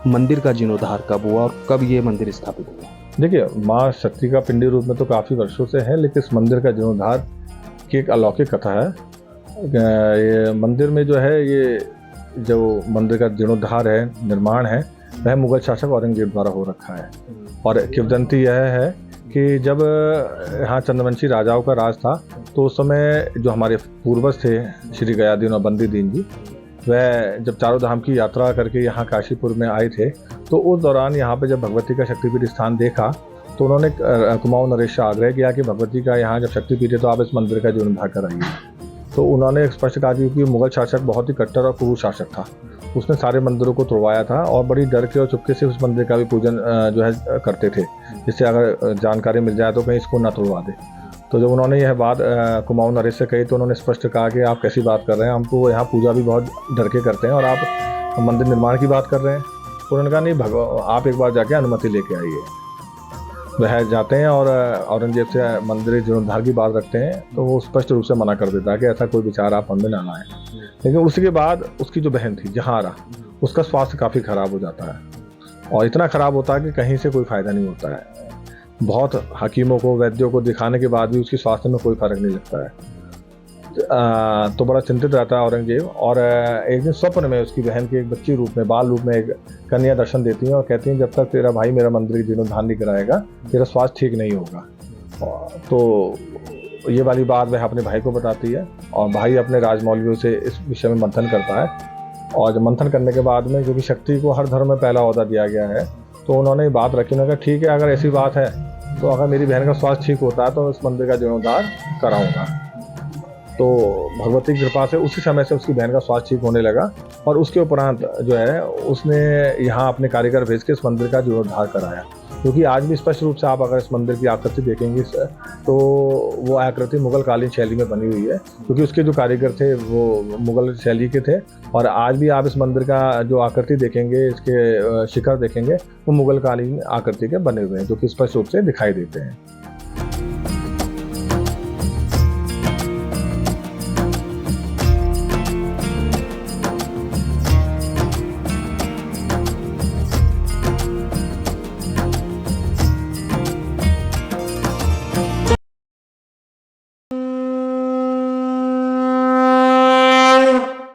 मंदिर का जीर्णोद्धार कब हुआ और कब ये मंदिर स्थापित हुआ? देखिए, माँ शक्ति का पिंडी रूप में तो काफ़ी वर्षों से है, लेकिन इस मंदिर का जीर्णोद्धार की एक अलौकिक कथा है। ये मंदिर में जो है, ये जो मंदिर का जीर्णोद्धार है, निर्माण है, वह मुगल शासक औरंगजेब द्वारा हो रखा है। और किंवदंती यह है कि जब यहाँ चंद्रवंशी राजाओं का राज था, तो उस समय जो हमारे पूर्वज थे श्री गयादीन और बंदी दीन जी, वह जब चारों धाम की यात्रा करके यहाँ काशीपुर में आए थे, तो उस दौरान यहाँ पे जब भगवती का शक्तिपीठ स्थान देखा, तो उन्होंने कुमाऊं नरेश से आग्रह किया कि भगवती का यहाँ जब शक्तिपीठ है तो आप इस मंदिर का जीर्णोद्धार कराइए। तो उन्होंने स्पष्ट कहा कि मुगल शासक बहुत ही कट्टर और क्रूर शासक था, उसने सारे मंदिरों को तोड़वाया था और बड़ी डर के और चुपके से उस मंदिर का भी पूजन जो है करते थे, जिससे अगर जानकारी मिल जाए तो कहीं इसको ना तोड़वा दे। तो जब उन्होंने यह बात कुमाऊं नरेश से कही, तो उन्होंने स्पष्ट कहा कि आप कैसी बात कर रहे हैं, हम तो यहाँ पूजा भी बहुत डर के करते हैं और आप मंदिर निर्माण की बात कर रहे हैं। तो उन्होंने कहा नहीं, आप एक बार जाके अनुमति लेके आइए। वह जाते हैं और औरंगजेब से मंदिर जीर्णोद्धार की बात रखते हैं, तो वो स्पष्ट रूप से मना कर देता है कि ऐसा कोई विचार आप मंदिर ना लाएं। लेकिन उसके बाद उसकी जो बहन थी जहारा, उसका स्वास्थ्य काफ़ी ख़राब हो जाता है और इतना ख़राब होता है कि कहीं से कोई फ़ायदा नहीं होता है। बहुत हकीमों को, वैद्यों को दिखाने के बाद भी उसकी स्वास्थ्य में कोई फ़र्क नहीं लगता है। तो बड़ा चिंतित रहता है औरंगजेब। और एक दिन स्वप्न में उसकी बहन के एक बच्ची रूप में, बाल रूप में एक कन्या दर्शन देती है और कहती हैं, जब तक तेरा भाई मेरा मंदिर जीर्णोद्धार नहीं कराएगा, तेरा स्वास्थ्य ठीक नहीं होगा। तो ये वाली बात वह अपने भाई को बताती है और भाई अपने राजमौलवियों से इस विषय में मंथन करता है। और जब मंथन करने के बाद में, क्योंकि शक्ति को हर धर्म में पहला ओहदा दिया गया है, तो उन्होंने बात रखी। उन्होंने कहा ठीक है, अगर ऐसी बात है तो अगर मेरी बहन का स्वास्थ्य ठीक होता है तो इस मंदिर का जीर्णोद्धार कराऊंगा। तो भगवती की कृपा से उसी समय से उसकी बहन का स्वास्थ्य ठीक होने लगा और उसके उपरांत जो है उसने यहाँ अपने कारीगर भेज के इस मंदिर का जीर्णोद्धार कराया। क्योंकि आज भी स्पष्ट रूप से आप अगर इस मंदिर की आकृति देखेंगे तो वो आकृति मुगल कालीन शैली में बनी हुई है, क्योंकि उसके जो कारीगर थे वो मुगल शैली के थे। और आज भी आप इस मंदिर का जो आकृति देखेंगे, इसके शिखर देखेंगे, वो मुगल कालीन आकृति के बने हुए हैं, जो कि स्पष्ट रूप से दिखाई देते हैं।